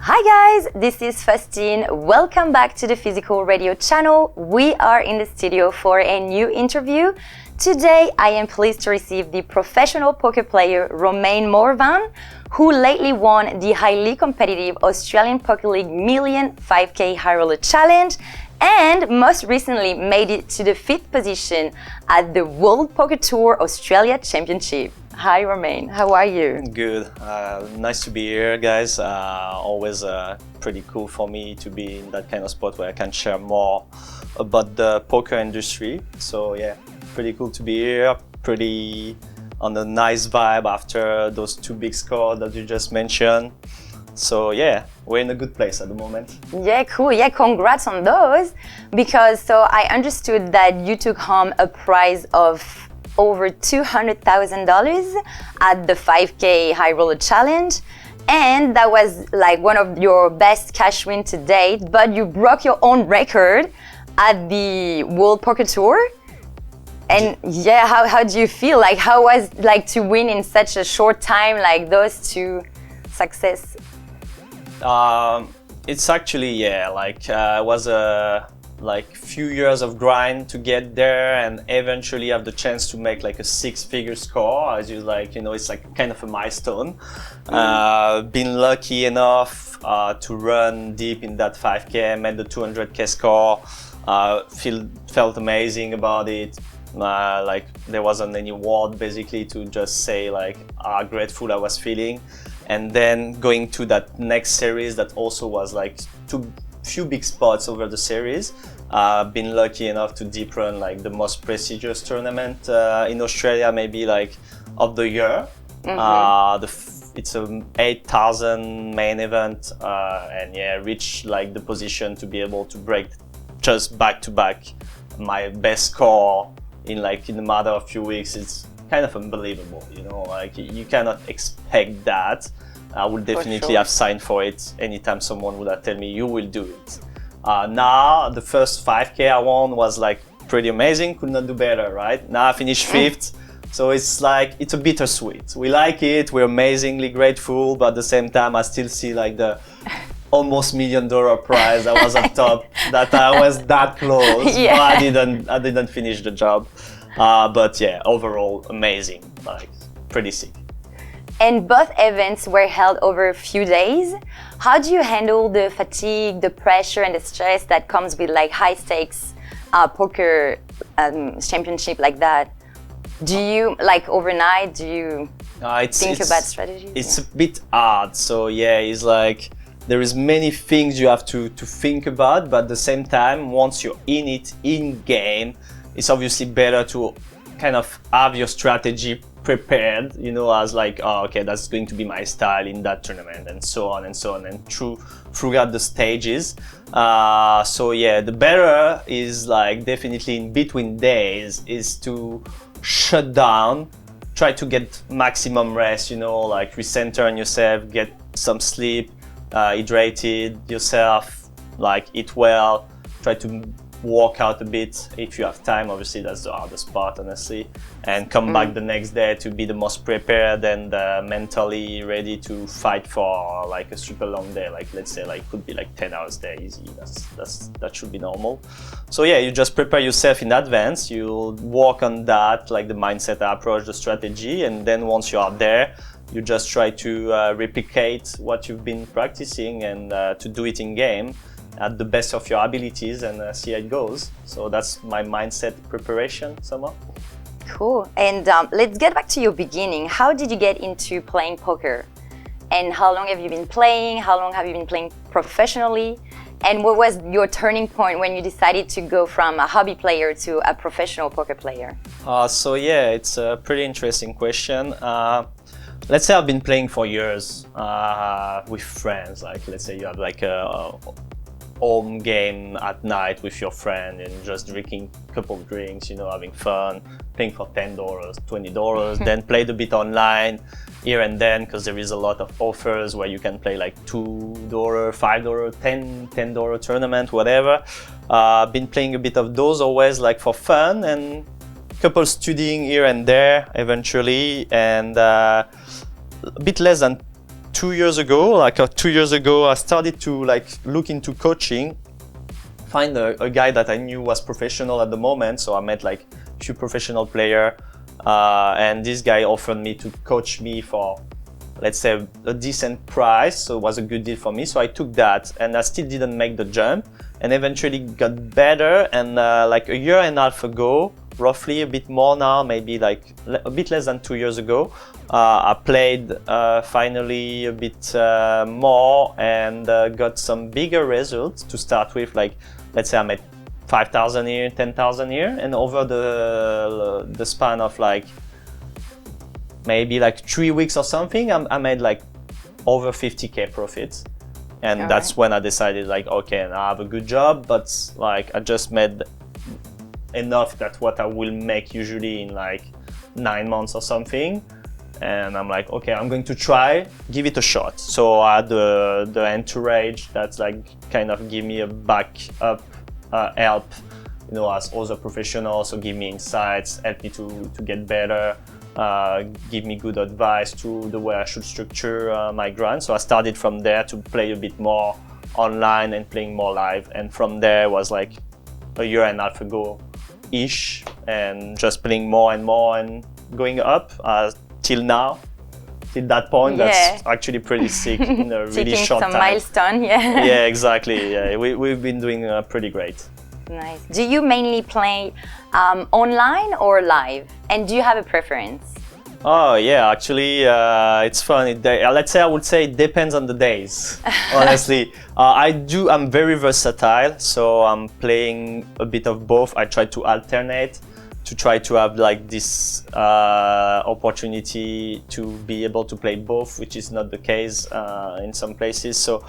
Hi guys, this is Faustine. Welcome back to the Physical Radio channel. We are in the studio for a new interview. Today I am pleased to receive the professional poker player Romain Morvan, who lately won the highly competitive Australian Poker League Million 5K High Roller Challenge and most recently made it to the 5th position at the World Poker Tour Australia Championship. Hi Romain, how are you? Good. Nice to be here, guys. Always pretty cool for me to be in that kind of spot where I can share more about the poker industry. So yeah, pretty cool to be here. Pretty on a nice vibe after those two big scores that you just mentioned. So yeah, we're in a good place at the moment. Yeah, cool. Yeah, congrats on those. Because so I understood that you took home a prize of over $200,000 at the 5K High Roller Challenge. And that was like one of your best cash win to date, but you broke your own record at the World Poker Tour. And yeah, how do you feel? Like how was like to win in such a short time, like those two success? It's actually, yeah, like it was a few years of grind to get there and eventually have the chance to make like a 6-figure score, as you like, you know, it's like kind of a milestone. Been lucky enough to run deep in that 5K, made the 200K score, felt amazing about it. Like there wasn't any word basically to just say like how grateful I was feeling. And then going to that next series that also was like few big spots over the series. Been lucky enough to deep run like the most prestigious tournament in Australia, maybe like of the year. It's an 8,000 main event, and yeah, reach like the position to be able to break just back to back my best score in a matter of few weeks. It's kind of unbelievable, you know, like you cannot expect that. I would definitely have signed for it anytime someone would have told me you will do it. Now the first 5K I won was like pretty amazing, could not do better, right? Now I finished 5th, so it's like it's a bittersweet. We like it, we're amazingly grateful, but at the same time I still see like the almost $1 million prize that was up top, that I was that close, yeah. But I didn't finish the job. But yeah, overall amazing, like pretty sick. And both events were held over a few days. How do you handle the fatigue, the pressure and the stress that comes with like high stakes poker championship like that? Do you like overnight, do you think about strategies? It's a bit hard, so yeah, it's like there is many things you have to think about, but at the same time, once you're in it, in game, it's obviously better to kind of have your strategy prepared, you know, as like, oh, okay, that's going to be my style in that tournament, and so on and so on, and throughout the stages. So yeah, the better is like definitely in between days is to shut down, try to get maximum rest, you know, like recenter on yourself, get some sleep, hydrated yourself, like eat well, try to walk out a bit if you have time. Obviously that's the hardest part, honestly, and come back the next day to be the most prepared and mentally ready to fight for like a super long day, like let's say like could be like 10 hours there easy. That should be normal. So yeah, you just prepare yourself in advance, you work on that, like the mindset approach, the strategy, and then once you are there, you just try to replicate what you've been practicing and to do it in game at the best of your abilities and see how it goes. So that's my mindset preparation somehow. Cool. And let's get back to your beginning. How did you get into playing poker? And how long have you been playing? How long have you been playing professionally? And what was your turning point when you decided to go from a hobby player to a professional poker player? So yeah, it's a pretty interesting question. Let's say I've been playing for years with friends. Like let's say you have like a home game at night with your friend and just drinking a couple of drinks, you know, having fun, playing for $10, $20, then played a bit online here and then because there is a lot of offers where you can play like $2, $5, $10 tournament, whatever. Been playing a bit of those always like for fun, and couple studying here and there eventually, and a bit less than 2 years ago, like 2 years ago, I started to like look into coaching, find a guy that I knew was professional at the moment. So I met like a few professional players, and this guy offered me to coach me for, let's say, a decent price. So it was a good deal for me. So I took that, and I still didn't make the jump, and eventually got better. And like a year and a half ago, roughly a bit more now, maybe like a bit less than 2 years ago, I played finally a bit more and got some bigger results to start with. Like, let's say I made 5,000 here, 10,000 here, and over the span of like maybe like 3 weeks or something, I made like over 50K profits. And that's when I decided like, okay, I have a good job, but like I just made enough that what I will make usually in like 9 months or something. And I'm like, okay, I'm going to try, give it a shot. So I had the entourage that's like kind of give me a backup help, you know, as other professionals, so give me insights, help me to get better, give me good advice to the way I should structure my grind. So I started from there to play a bit more online and playing more live. And from there was like a year and a half ago-ish, and just playing more and more and going up till now. Till that point, that's actually pretty sick in a really short time. Some milestone, Yeah, exactly. Yeah, we've been doing pretty great. Nice. Do you mainly play online or live? And do you have a preference? Oh yeah, actually, it's fun. Let's say I would say it depends on the days. Honestly, I'm very versatile, so I'm playing a bit of both. I try to alternate to try to have like this opportunity to be able to play both, which is not the case in some places. So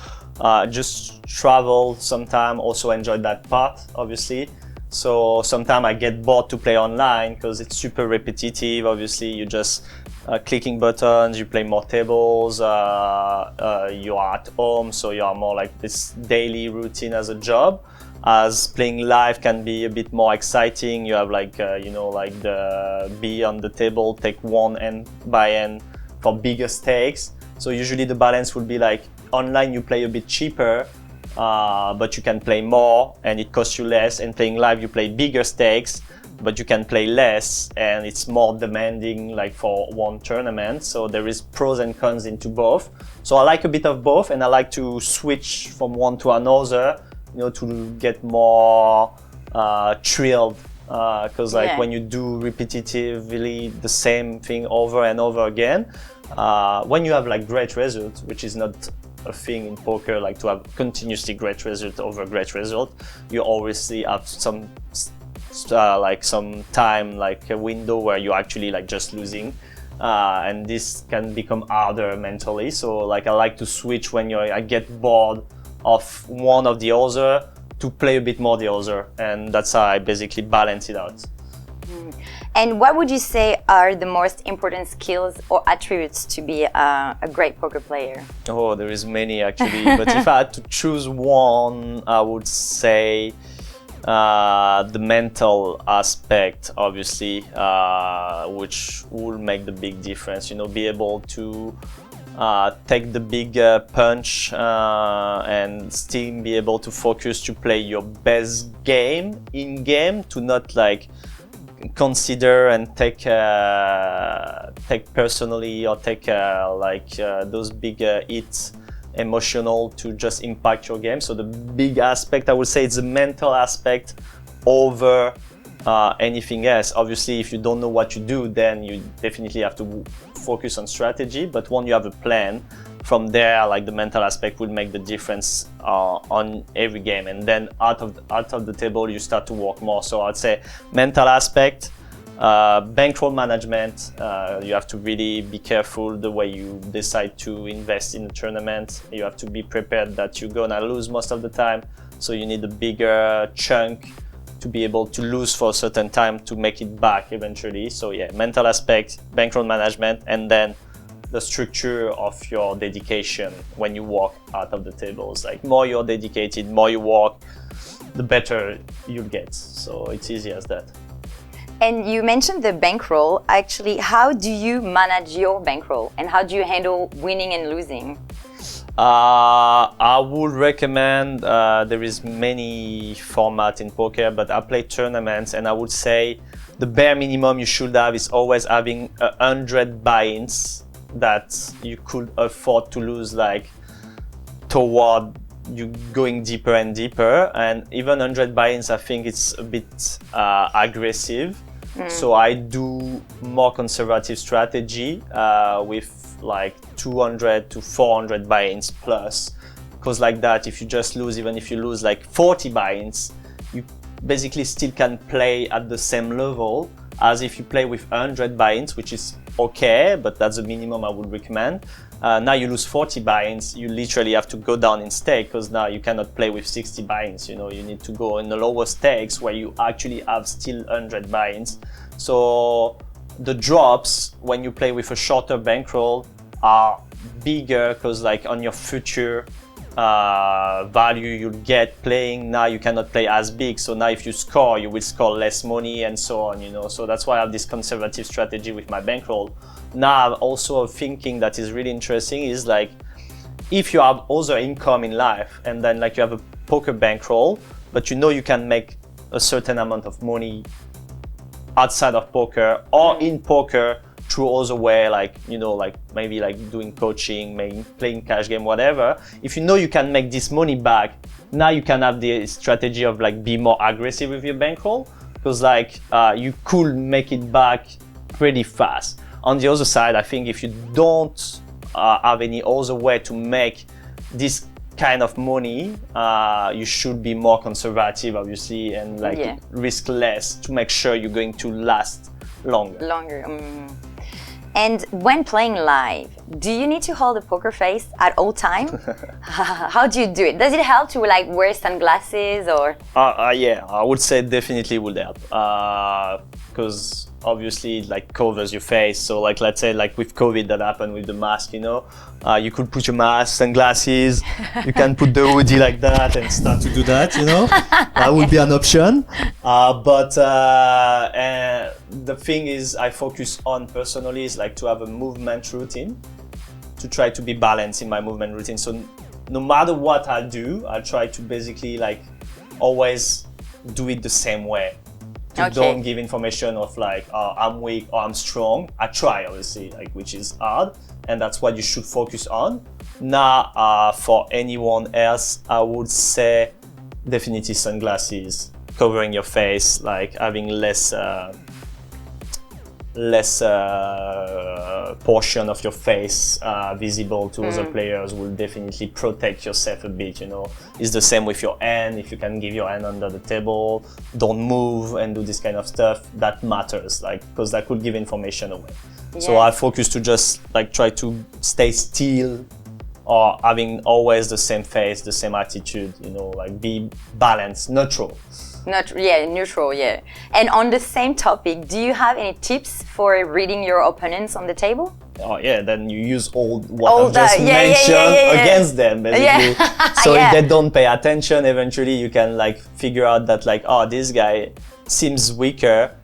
just travel sometime, also enjoy that part, obviously. So sometimes I get bored to play online because it's super repetitive. Obviously, you just clicking buttons, you play more tables, you are at home, so you are more like this daily routine as a job. As playing live can be a bit more exciting. You have like, you know, like the be on the table, take one end by end for bigger stakes. So usually the balance would be like online you play a bit cheaper, but you can play more and it costs you less. And playing live you play bigger stakes, but you can play less and it's more demanding like for one tournament. So there is pros and cons into both. So I like a bit of both, and I like to switch from one to another, you know, to get more thrilled, because like when you do repetitively the same thing over and over again, when you have like great results, which is not a thing in poker, like to have continuously great result over great result, you obviously have some like some time, like a window where you're actually like just losing, and this can become harder mentally. So like I like to switch when I get bored of one of the other to play a bit more the other, and that's how I basically balance it out. And what would you say are the most important skills or attributes to be a great poker player? Oh, there is many actually, but if I had to choose one, I would say the mental aspect, obviously, which will make the big difference. You know, be able to take the big punch and still be able to focus to play your best game in game, to not like consider and take personally or take those big hits emotional to just impact your game. So the big aspect, I would say, it's the mental aspect over anything else. Obviously, if you don't know what you do, then you definitely have to focus on strategy. But when you have a plan, from there, like the mental aspect will make the difference on every game. And then out of the table, you start to work more. So I'd say mental aspect, bankroll management. You have to really be careful the way you decide to invest in the tournament. You have to be prepared that you're gonna lose most of the time. So you need a bigger chunk to be able to lose for a certain time to make it back eventually. So yeah, mental aspect, bankroll management, and then the structure of your dedication when you walk out of the tables. Like more you're dedicated, more you walk, the better you'll get. So it's easy as that. And you mentioned the bankroll. Actually, how do you manage your bankroll and how do you handle winning and losing? I would recommend, there is many format in poker, but I play tournaments and I would say the bare minimum you should have is always having 100 buy-ins that you could afford to lose, like toward you going deeper and deeper. And even 100 buy-ins, I think it's a bit aggressive. So I do more conservative strategy with like 200 to 400 buy-ins plus, because like that, if you just lose, even if you lose like 40 buy-ins, you basically still can play at the same level as if you play with 100 buy-ins, which is okay, but that's the minimum I would recommend. Now you lose 40 buy-ins, you literally have to go down in stake, because now you cannot play with 60 buy-ins, you know, you need to go in the lower stakes where you actually have still 100 buy-ins. So the drops when you play with a shorter bankroll are bigger, because like on your future value you'll get playing, now you cannot play as big, so now if you score you will score less money and so on, you know. So that's why I have this conservative strategy with my bankroll. Now also thinking that is really interesting is like, if you have other income in life and then like you have a poker bankroll, but you know you can make a certain amount of money outside of poker or in poker through other way, like, you know, like maybe like doing coaching, maybe playing cash game, whatever. If you know you can make this money back, now you can have the strategy of like be more aggressive with your bankroll, because like you could make it back pretty fast. On the other side, I think if you don't have any other way to make this kind of money, you should be more conservative, obviously, and like risk less to make sure you're going to last longer. And when playing live, do you need to hold a poker face at all time? How do you do it? Does it help to like wear sunglasses or? Yeah, I would say definitely would help, because obviously it like covers your face. So like, let's say like with COVID that happened with the mask, you know, you could put your mask, sunglasses, you can put the hoodie like that and start to do that, you know. That would be an option. But the thing is, I focus on personally is like to have a movement routine, to try to be balanced in my movement routine. So no matter what I do, I try to basically like always do it the same way. Don't give information of like, I'm weak or I'm strong. I try, obviously, like, which is hard, and that's what you should focus on. Now, for anyone else, I would say definitely sunglasses, covering your face, like having less portion of your face visible to other players will definitely protect yourself a bit, you know. It's the same with your hand. If you can give your hand under the table, don't move and do this kind of stuff, that matters, like, because that could give information away. So I focus to just like try to stay still, or having always the same face, the same attitude, you know, like be balanced, neutral. Neutral. And on the same topic, do you have any tips for reading your opponents on the table? Oh yeah, then you use all what I've just mentioned against them, basically. So if they don't pay attention, eventually you can like figure out that like, oh, this guy seems weaker,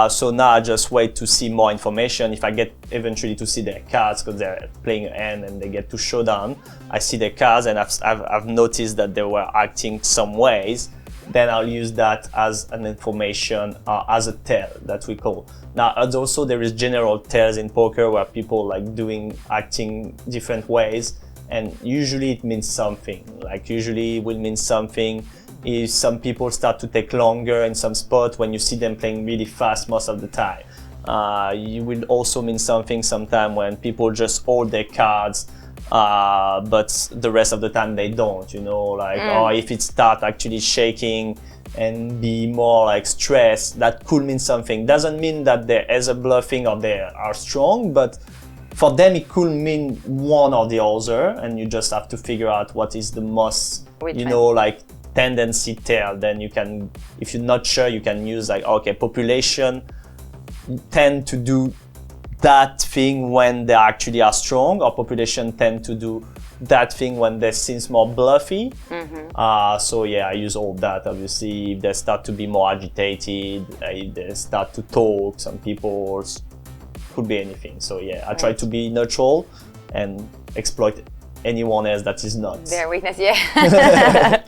so now I just wait to see more information. If I get eventually to see their cards, because they're playing a hand and they get to showdown, I see their cards and I've noticed that they were acting some ways, then I'll use that as an information, as a tell that we call. Now, as also there is general tells in poker where people like acting different ways, and usually it means something. Like usually it will mean something if some people start to take longer in some spot when you see them playing really fast most of the time. You will also mean something sometime when people just hold their cards, but the rest of the time they don't, you know, like, or if it start actually shaking and be more like stressed, that could mean something. Doesn't mean that they're either bluffing or they are strong, but for them it could mean one or the other, and you just have to figure out what is the most, know, like tendency tell. Then you can, if you're not sure, you can use like, okay, population tend to do that thing when they actually are strong, or population tend to do that thing when they seems more bluffy. So yeah, I use all that. Obviously, if they start to be more agitated, if they start to talk, some people could be anything. So yeah, I try to be neutral and exploit anyone else that is not. Their weakness, yeah.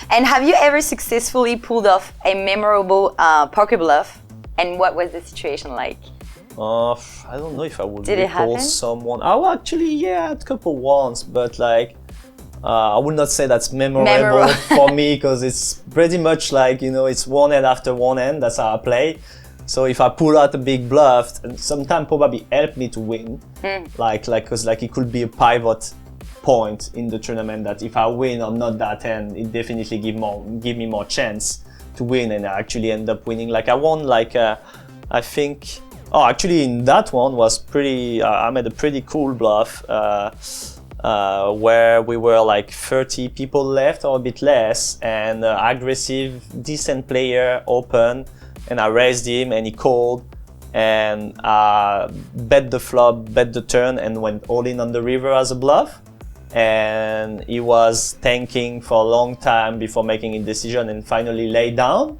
And have you ever successfully pulled off a memorable poker bluff? And what was the situation like? I don't know if I would Did it recall happen? someone. Oh, actually, yeah, a couple once, but like, I would not say that's memorable for me because it's pretty much like, you know, it's one hand after one hand. That's how I play. So if I pull out a big bluff, and sometimes probably help me to win, because it could be a pivot point in the tournament that if I win or not that hand, it definitely give me more chance to win, and I actually end up winning. Like I won, I think. Oh, actually, in that one was pretty. I made a pretty cool bluff where we were like 30 people left or a bit less, and aggressive, decent player open, and I raised him, and he called, and bet the flop, bet the turn, and went all in on the river as a bluff. And he was tanking for a long time before making a decision, and finally lay down.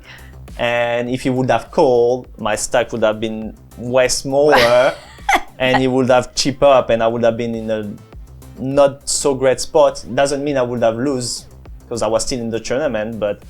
And if he would have called, my stack would have been way smaller and he would have chip up, and I would have been in a not so great spot. Doesn't mean I would have lose because I was still in the tournament, but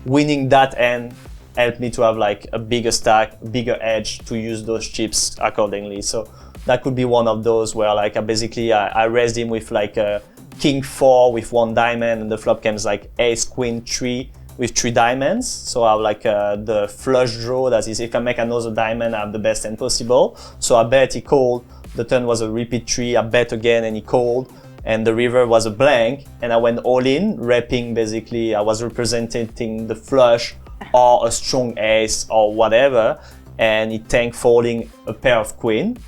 winning that end helped me to have like a bigger stack, bigger edge to use those chips accordingly. So that could be one of those where like I raised him with like a king 4 with 1 diamond, and the flop comes like ace queen 3 with 3 diamonds. So I have like the flush draw, that is if I make another diamond I have the best hand possible. So I bet he called, the turn was a repeat 3, I bet again and he called, and the river was a blank, and I went all in, repping basically, I was representing the flush or a strong ace or whatever, and he tanked folding a pair of queen,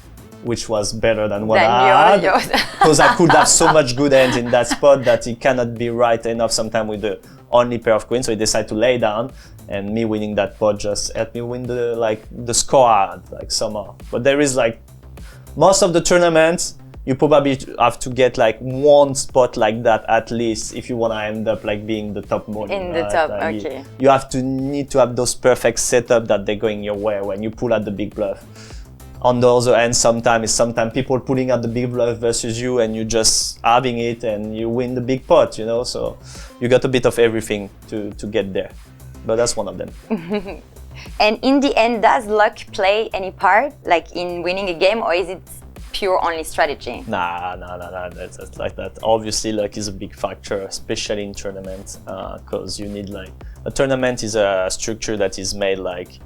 which was better than what I had, because I could have so much good hands in that spot that it cannot be right enough sometimes with the only pair of queens. So he decided to lay down, and me winning that pot just helped me win the score I had, like somehow. But there is like most of the tournaments, you probably have to get like one spot like that at least if you want to end up like being the top money. In the top, like okay. You have to need to have those perfect setup that they're going your way when you pull out the big bluff. On the other hand, sometimes people pulling out the big bluff versus you, and you just having it and you win the big pot, you know. So you got a bit of everything to get there, but that's one of them. And in the end, does luck play any part, like in winning a game, or is it pure only strategy? Nah, that's like that. Obviously, luck is a big factor, especially in tournaments, because you need like a tournament is a structure that is made like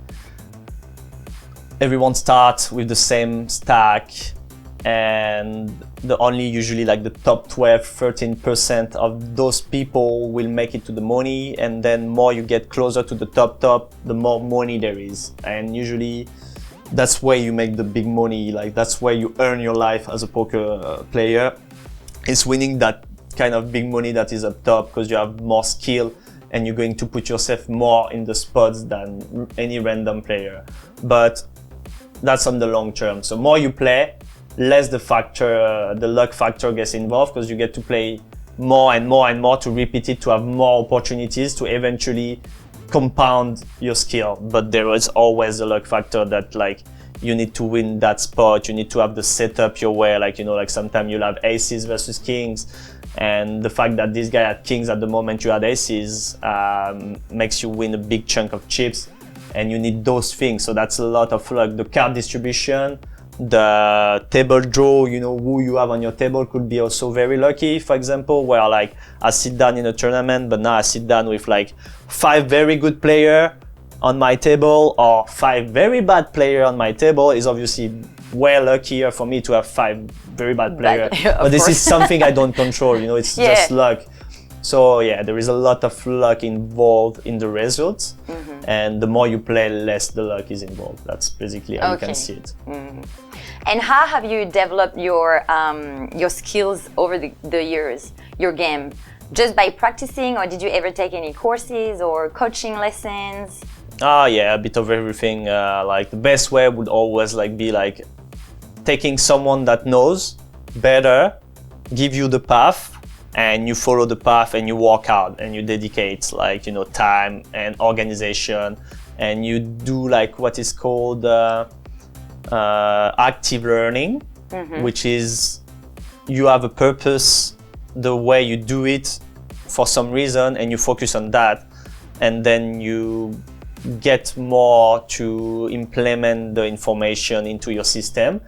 everyone starts with the same stack, and usually like the top 12-13% of those people will make it to the money, and then more you get closer to the top, the more money there is, and usually that's where you make the big money. Like that's where you earn your life as a poker player. It's winning that kind of big money that is up top, because you have more skill and you're going to put yourself more in the spots than any random player. But that's on the long term. So more you play, less the luck factor gets involved, because you get to play more and more and more to repeat it, to have more opportunities to eventually compound your skill. But there is always the luck factor that like you need to win that spot, you need to have the setup your way, like, you know, like sometimes you'll have aces versus kings, and the fact that this guy had kings at the moment you had aces makes you win a big chunk of chips, and you need those things. So that's a lot of luck. The card distribution, the table draw, you know, who you have on your table could be also very lucky. For example, where like I sit down in a tournament, but now I sit down with like 5 very good players on my table or 5 very bad players on my table, is obviously way luckier for me to have 5 very bad players. But this is something I don't control, you know, it's just luck. So yeah, there is a lot of luck involved in the results, and the more you play, less the luck is involved. That's basically how you can see it. And how have you developed your skills over the years, your game? Just by practicing, or did you ever take any courses or coaching lessons? Yeah, a bit of everything. Like the best way would always like be like taking someone that knows better, give you the path, and you follow the path and you walk out and you dedicate like, you know, time and organization, and you do like what is called active learning, which is you have a purpose, the way you do it for some reason, and you focus on that, and then you get more to implement the information into your system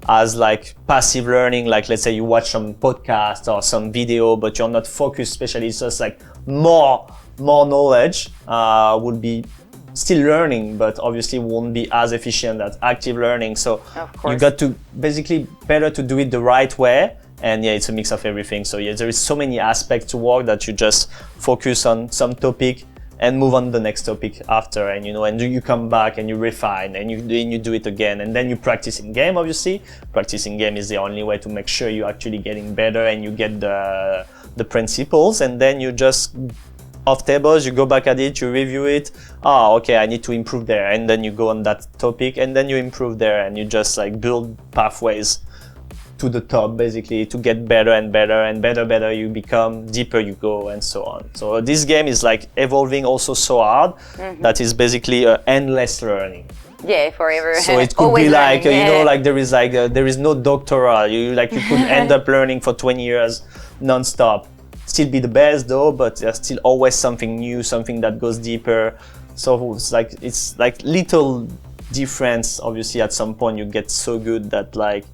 as like passive learning. Like, let's say you watch some podcast or some video, but you're not focused, especially it's just like more knowledge would be still learning, but obviously won't be as efficient as active learning. So you got to basically better to do it the right way. And yeah, it's a mix of everything. So yeah, there is so many aspects to work that you just focus on some topic and move on to the next topic after, and you know, and you come back and you refine and you do it again, and then you practice in game. Obviously, practice in game is the only way to make sure you're actually getting better and you get the principles, and then you just off tables, you go back at it, you review it. Oh, okay, I need to improve there, and then you go on that topic, and then you improve there, and you just like build pathways to the top, basically, to get better and better and better you become, deeper you go, and so on. So this game is like evolving also so hard that is basically endless learning. Yeah, forever. So it could be like you know, like there is no doctoral. You could end up learning for 20 years non-stop. Still be the best though, but there's still always something new, something that goes deeper. So it's like little difference. Obviously, at some point you get so good that like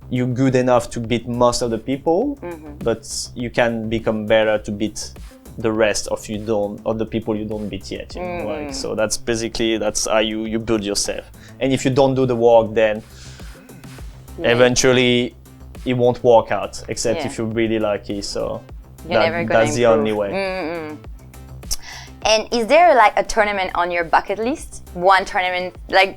you're good enough to beat most of the people, but you can become better to beat the rest of the people you don't beat yet. You know? Like, so that's how you build yourself. And if you don't do the work, then eventually it won't work out, except if you're really lucky. So that's the only way. And is there like a tournament on your bucket list? One tournament like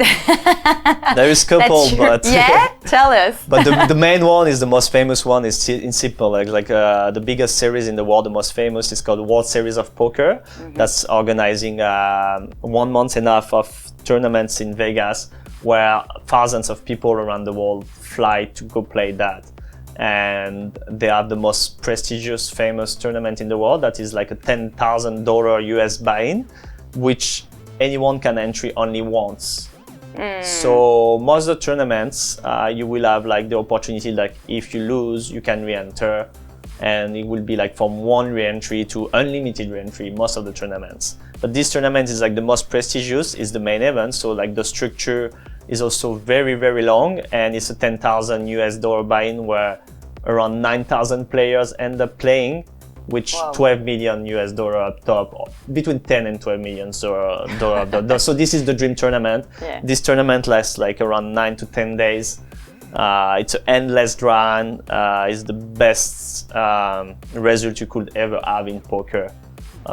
there is a couple, but tell us. But the main one is the most famous one. Is in simple like the biggest series in the world. The most famous is called World Series of Poker. That's organizing 1 month and a half of tournaments in Vegas, where thousands of people around the world fly to go play that. And they have the most prestigious, famous tournament in the world that is like a $10,000 US buy-in, which anyone can enter only once. So most of the tournaments, you will have like the opportunity, like if you lose, you can re-enter, and it will be like from one re-entry to unlimited re-entry, most of the tournaments. But this tournament is like the most prestigious, is the main event, so like the structure is also very, very long, and it's a $10,000 US buy-in where around 9,000 players end up playing, which $12 million US up top, between 10 and 12 million dollar. So this is the dream tournament. This tournament lasts like around 9 to 10 days. It's an endless run. It's the best result you could ever have in poker.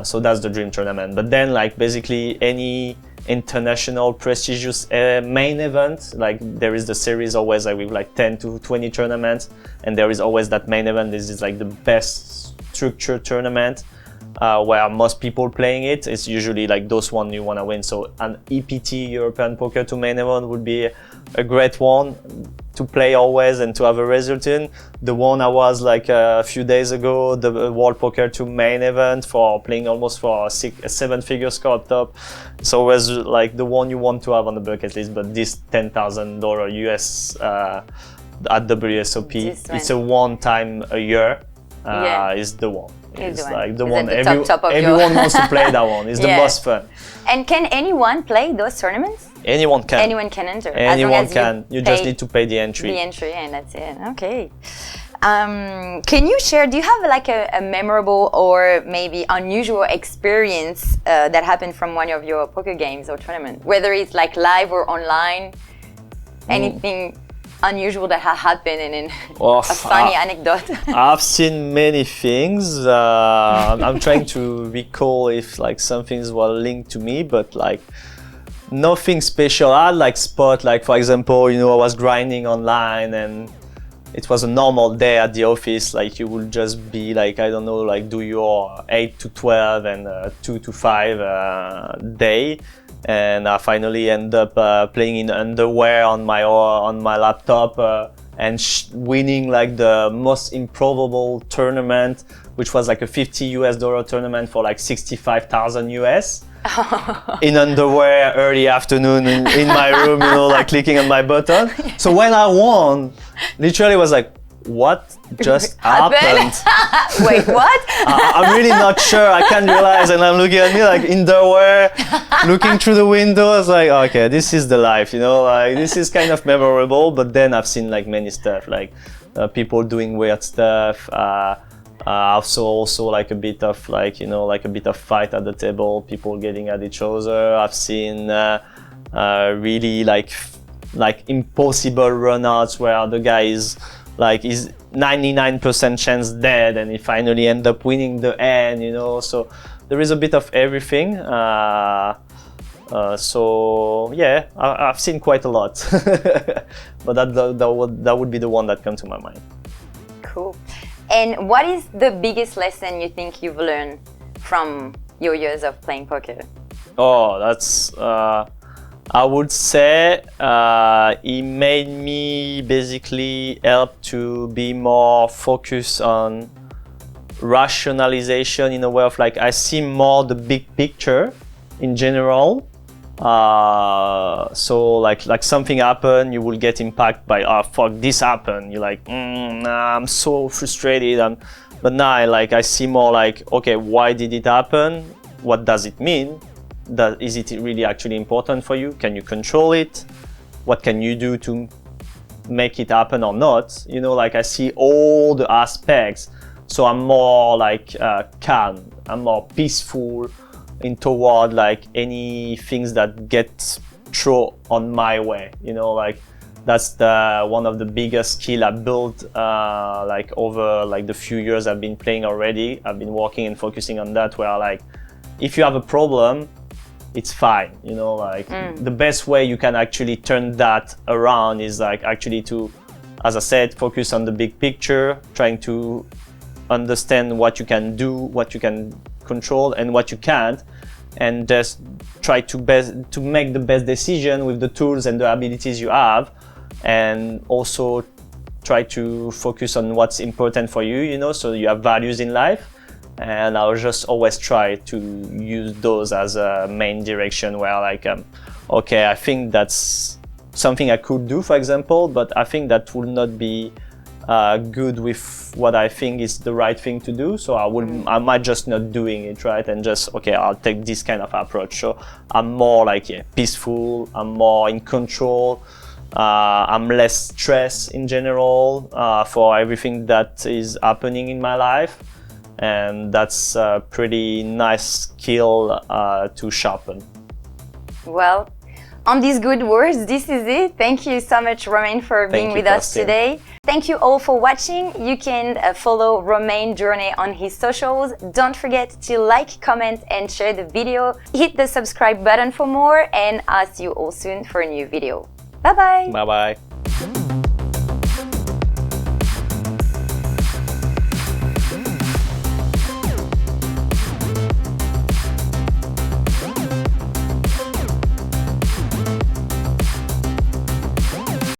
So that's the dream tournament. But then like basically any international prestigious main event, like there is the series always like with like 10 to 20 tournaments, and there is always that main event. This is like the best structured tournament where most people playing it. It's usually like those one you want to win. So an EPT, European Poker to main event, would be a great one to play always and to have a result in. The one I was like a few days ago, the World Poker to main event, for playing almost for a 7-figure score up top. It's always like the one you want to have on the bucket list. But this $10,000 US at WSOP, it's a one time a year, is the one. It's like the one everyone wants to play. That one is the most fun. And can anyone play those tournaments? Anyone can. Anyone can enter. Anyone can. You just need to pay the entry. The entry, and that's it. Okay. Can you share? Do you have like a memorable or maybe unusual experience that happened from one of your poker games or tournament, whether it's like live or online? Anything unusual that has happened, and in a funny anecdote? I've seen many things. I'm trying to recall if like some things were linked to me, but like nothing special. I had like spot, like for example, you know, I was grinding online and it was a normal day at the office. Like you would just be like, I don't know, like do your 8 to 12 and 2 to 5 day. And I finally end up playing in underwear on my laptop and winning like the most improbable tournament, which was like a $50 tournament for like 65,000 US. In underwear, early afternoon in my room, you know, like clicking on my button. So when I won, literally was like, what just happened? Wait, what? I'm really not sure. I can't realize, and I'm looking at me like in underwear, looking through the window. I was like, okay, this is the life, you know. Like this is kind of memorable. But then I've seen like many stuff, like people doing weird stuff. Also like a bit of like, you know, like a bit of fight at the table, people getting at each other. I've seen really like impossible runouts where the guy is 99% chance dead and he finally end up winning the end, you know. So there is a bit of everything. So yeah, I've seen quite a lot, but that would be the one that comes to my mind. Cool. And what is the biggest lesson you think you've learned from your years of playing poker? Oh, that's, I would say it made me basically help to be more focused on rationalization in a way of like, I see more the big picture in general. So like something happened, you will get impacted by, oh fuck, this happened. You're like, nah, I'm so frustrated. But now I see more like, okay, why did it happen? What does it mean? Is it really actually important for you? Can you control it? What can you do to make it happen or not? You know, like I see all the aspects. So I'm more like calm. I'm more peaceful toward like any things that get thrown on my way, you know, like that's one of the biggest skill I built like over like the few years I've been playing already. I've been working and focusing on that, where like if you have a problem, it's fine, you know, like the best way you can actually turn that around is like actually to, as I said, focus on the big picture, trying to understand what you can do, what you can control and what you can't, and just try to make the best decision with the tools and the abilities you have, and also try to focus on what's important for you, you know, so you have values in life. And I'll just always try to use those as a main direction, where like, okay, I think that's something I could do, for example, but I think that will not be good with what I think is the right thing to do. So I might just not doing it, right? And just, okay, I'll take this kind of approach. So I'm more like, yeah, peaceful, I'm more in control, I'm less stressed in general for everything that is happening in my life. And that's a pretty nice skill to sharpen. Well, on these good words, this is it. Thank you so much, Romain, for being with us today. Thank you all for watching. You can follow Romain's journey on his socials. Don't forget to like, comment, and share the video. Hit the subscribe button for more, and I'll see you all soon for a new video. Bye-bye. Bye-bye.